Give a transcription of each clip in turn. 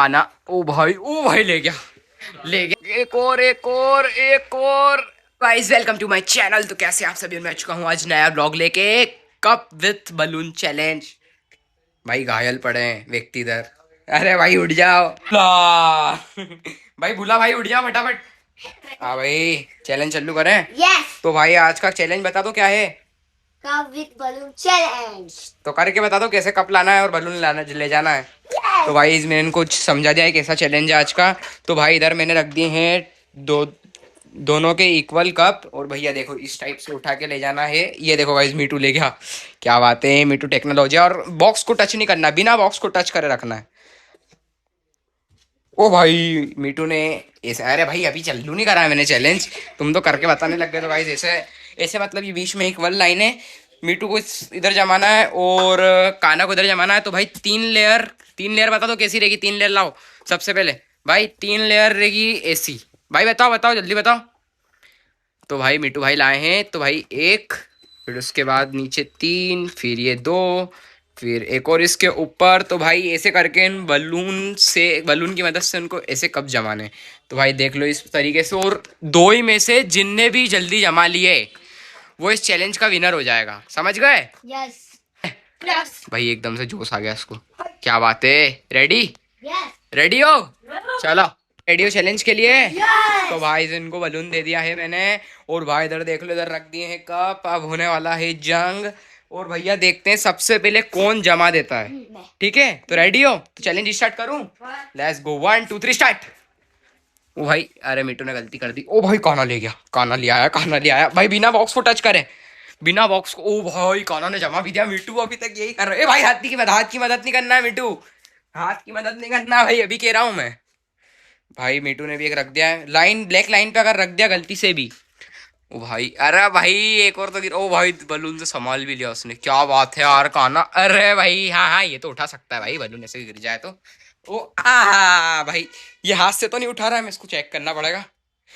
काना। ओ भाई ले गया, ले गया। एक और guys, welcome to my channel. तो कैसे आप सभी, मैं आ चुका हूँ आज नया ब्लॉग लेके, कप विथ बलून चैलेंज। भाई घायल पड़े हैं व्यक्ति इधर। अरे भाई उठ जाओ भाई भूला, भाई उठ जाओ फटाफट। हाँ भाई, चैलेंज चालू करें। यस। तो भाई आज का चैलेंज बता दो क्या है। Cup with balloon challenge. तो करके बता दो कैसे कप लाना है और बलून लाना ले जाना है। तो भाई मैंने इनको कुछ समझा दिया है कैसा चैलेंज है आज का। तो भाई इधर मैंने रख दिए हैं दोनों के इक्वल कप, और भैया देखो इस टाइप से उठा के ले जाना है। ये देखो भाई मीटू ले गया, क्या बात है। मीटू टेक्नोलॉजी, और बॉक्स को टच नहीं करना, बिना बॉक्स को टच करे रखना है। ओ भाई मीटू ने ऐसे, अरे भाई अभी चालू नहीं करा है मैंने चैलेंज, तुम तो करके बताने लग गए। तो भाई ऐसे ऐसे मतलब ये बीच में इक्वल लाइन है। मीटू को इधर जमाना है और काना को इधर जमाना है। तो भाई तीन लेयर बता दो कैसी रहेगी। तीन लेयर लाओ सबसे पहले। भाई 3 लेयर रहेगी ऐसी। भाई बताओ बताओ जल्दी बताओ। तो भाई मीटू भाई लाए हैं। तो भाई एक, फिर उसके बाद नीचे 3, फिर ये 2, फिर एक और इसके ऊपर। तो भाई ऐसे करके इन बलून की मदद से उनको ऐसे कप जमाने। तो भाई देख लो इस तरीके से, और दो ही में से जिनने भी जल्दी जमा लिए वो इस चैलेंज का विनर हो जाएगा, समझ गए। यस। यस। भाई एकदम से जोश आ गया इसको, क्या बात है। Ready, yes. रेडी हो, चलो रेडी हो चैलेंज के लिए। यस। तो भाई इनको बलून दे दिया है मैंने, और भाई इधर देख लो, इधर रख दिए हैं कप। अब होने वाला है जंग, और भैया देखते हैं सबसे पहले कौन जमा देता है। ठीक है, तो रेडी हो तो चैलेंज स्टार्ट करूं। Let's go, 1 2 3 start. ओ भाई, अरे मीटू ने गलती कर दी। ओ भाई काना ले गया, काना ले आया, काना ले आया। भाई बिना बॉक्स को टच करे, बिना बॉक्स को। ओ भाई काना ने जमा भी दिया। मीटू अभी तक यही कर रहा है। ए भाई हाथ की मदद नहीं करना है मीटू, हाथ की मदद नहीं करना भाई, अभी कह रहा हूँ मैं। भाई मीटू ने भी एक रख दिया है लाइन, ब्लैक लाइन पे अगर रख दिया गलती से भी। ओ भाई, अरे भाई एक और तो गिर। ओ भाई बलून से संभाल भी लिया उसने, क्या बात है यार काना। अरे भाई हाँ हाँ, ये तो उठा सकता है भाई, बलून ऐसे गिर जाए तो। ओ भाई ये हाथ से तो नहीं उठा रहा है, मैं इसको चेक करना पड़ेगा।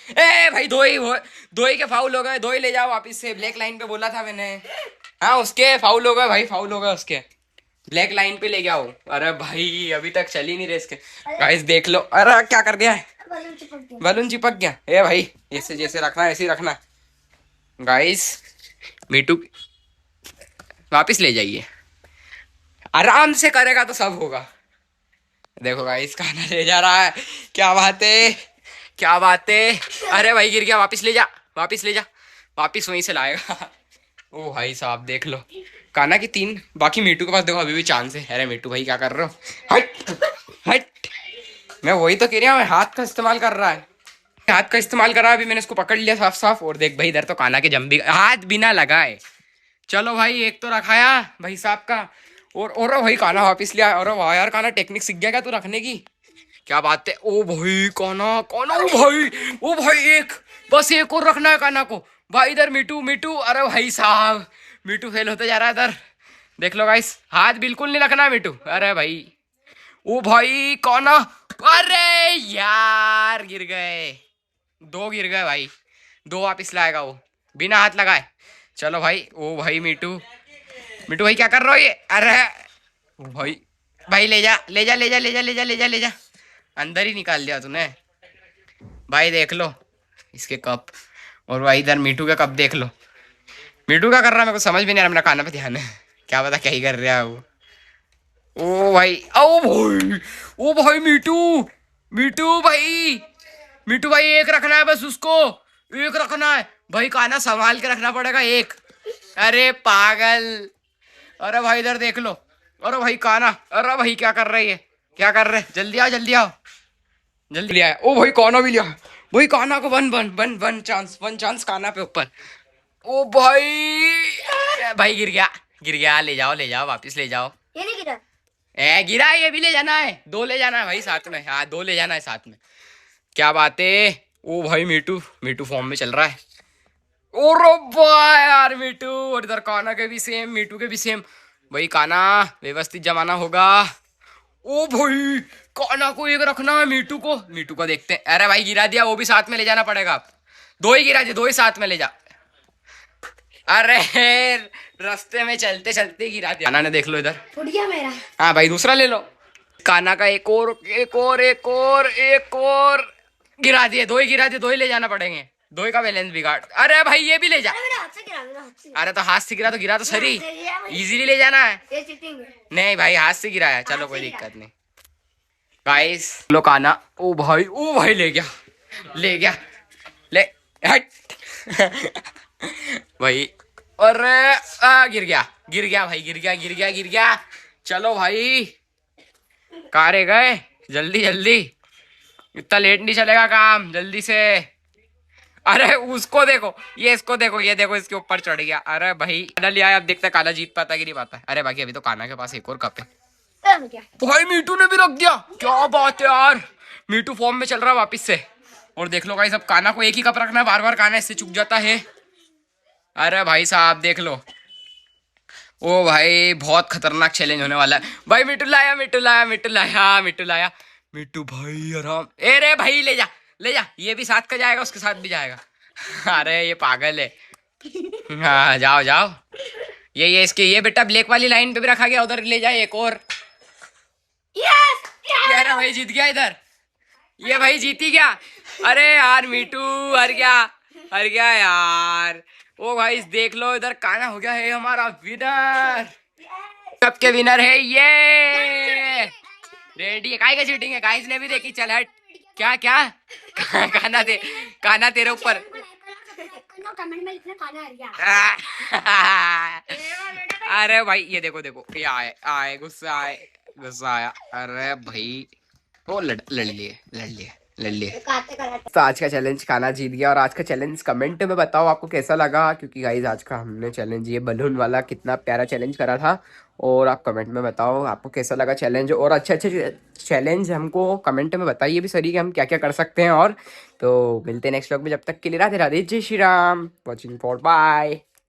ए भाई दो ही के फाउल हो गए, दो ही ले जाओ वापिस से। ब्लैक लाइन पे बोला था मैंने। हाँ उसके फाउल हो गए भाई, फाउल हो गए उसके, ब्लैक लाइन पे ले गया हो। अरे भाई अभी तक चल ही नहीं रहे इसके। गाइस देख लो, अरे क्या कर दिया है, बलून चिपक गया। बलून चिपक गया। ए भाई ऐसे जैसे रखना है ऐसे ही रखना। गाइस मीटू वापिस ले जाइए, आराम से करेगा तो सब होगा। देखो गाइस खाना ले जा रहा है, क्या बात है, क्या बात है। अरे भाई गिर गया, वापिस ले जा, वापिस ले जा, वापिस वहीं से लाएगा। ओ भाई साहब देख लो, काना की 3, बाकी मीटू के पास देखो अभी भी चांस है। अरे मीटू भाई क्या कर रहे हो, हट हट। मैं वही तो कह रहा हूँ, हाथ का इस्तेमाल कर रहा है, हाथ का इस्तेमाल कर रहा है। अभी मैंने इसको पकड़ लिया साफ साफ, और देख भाई इधर तो काना के जम भी, हाथ बिना लगाए। चलो भाई एक तो रखाया भाई साहब का, और भाई काना वापिस लिया। और वाह यार काना टेक्निक सीख गया क्या तू रखने की, क्या बात है। ओ भाई काना काना, ओ भाई एक, बस एक और रखना है काना को। भाई इधर मीटू मीटू, अरे भाई साहब मीटू फेल होते जा रहा है इधर। देख लो गाइस, हाथ बिल्कुल नहीं रखना है मीटू। अरे भाई, ओ भाई काना, अरे यार गिर गए, 2 गिर गए भाई, 2 वापिस लाएगा वो बिना हाथ लगाए। चलो भाई, ओ भाई मीटू, मीटू भाई क्या कर रहे हो ये। अरे ओ भाई, भाई ले जा ले जा ले जा ले जा ले जा ले जा ले जा, अंदर ही निकाल दिया तूने। भाई देख लो इसके कप, और भाई इधर मीटू का कप देख लो। मीटू क्या कर रहा है मेरे को समझ भी नहीं आ रहा, मेरा खाना पे ध्यान है, क्या पता क्या ही कर रहा है वो। ओ भाई, ओ भाई, ओ भाई मीटू, मीटू भाई, मीटू भाई एक रखना है बस उसको, एक रखना है भाई, खाना संभाल के रखना पड़ेगा एक। अरे पागल, अरे भाई इधर देख लो, अरे भाई काना, अरे भाई क्या कर रही है, क्या कर रहे, जल्दी आओ जल्दी आओ जल्दी लिया है। ओ भाई काना भी लिया भाई, काना को वन चांस काना पे ऊपर। ओ भाई, भाई गिर गया, गिर गया, ले जाओ वापिस ले जाओ। ये नहीं गिरा। ए गिरा है, ये भी ले जाना है, 2 ले जाना है भाई साथ में, हाँ 2 ले जाना है साथ में, क्या बात है। ओ भाई मीटू, मीटू फॉर्म में चल रहा है। ओ भाई यार मीटू, और इधर काना के भी सेम, मीटू के भी सेम। भाई काना व्यवस्थित जमाना होगा। ओ भाई काना को एक रखना है, मीटू को देखते हैं। अरे भाई गिरा दिया, वो भी साथ में ले जाना पड़ेगा। 2 ही गिरा दिया, 2 ही साथ में ले जा। अरे रास्ते में चलते चलते गिरा दिया, काना ने देख लो इधर। फूट गया मेरा। हाँ भाई दूसरा ले लो, काना का एक और एक और एक और एक और गिरा दिए, दो ही ले जाना पड़ेंगे, दो ही का बैलेंस बिगाड़। अरे भाई ये भी ले जा। मेरा हाथ से गिरा, मेरा हाथ से अरे तो हाथ से गिरा तो गिरा तो सही, हाथ से गिरा भाई। इजीली ले जाना है। ये चीटिंग है। नहीं भाई हाथ से गिराया, चलो हाथ कोई से दिक्कत नहीं। गाइस लो काना, ओ भाई ले गया ले हट भाई। अरे गिर गया भाई, गिर गया। चलो भाई कहाँ रह गए, जल्दी इतना लेट नहीं चलेगा काम, जल्दी से। अरे उसको देखो, ये इसको देखो, ये देखो इसके ऊपर चढ़ गया। अरे भाई काना लिया है, अब देखते हैं काना जीत पाता है कि नहीं पाता है। अरे बाकी अभी तो काना के पास एक और कप है। क्या? भाई मीटू ने भी रख दिया, क्या बात है यार, मीटू फॉर्म में चल रहा है वापस से। और देख लो गाइस अब काना को एक ही कप रखना है, बार काना इससे चूक जाता है। अरे भाई साहब देख लो, ओ भाई बहुत खतरनाक चैलेंज होने वाला है। भाई मीटू लाया मीटू भाई आराम। ए रे भाई ले जा, ये भी साथ का जाएगा, उसके साथ भी जाएगा। अरे ये पागल है। हाँ जाओ। ये इसके ये बेटा ब्लैक वाली लाइन पे भी रखा गया, उधर ले जाए एक और। यस ये रहा भाई, जीत गया इधर, ये भाई जीत ही गया। अरे यार मीटू हर गया यार। ओ भाई देख लो इधर काना हो गया है हमारा विनर, कप के विनर है ये। रेडी है, काहे का चीटिंग है, गाइस ने भी देखी। चल हट, क्या काना तेरे ऊपर। कमेंट में लिखना काना आ गया। अरे भाई ये देखो ये आए गुस्सा आया। अरे भाई वो लड़ लिए। तो आज का चैलेंज काना जीत गया। और आज का चैलेंज कमेंट में बताओ आपको कैसा लगा, क्योंकि गाइज आज का हमने चैलेंज ये बलून वाला कितना प्यारा चैलेंज करा था। और आप कमेंट में बताओ आपको कैसा लगा चैलेंज, और अच्छे चैलेंज हमको कमेंट में बताइए भी सही कि हम क्या क्या कर सकते हैं। और तो मिलते हैं नेक्स्ट व्लॉग में, जब तक के लिए राधे राधे, जय Shri Ram, watching for bye.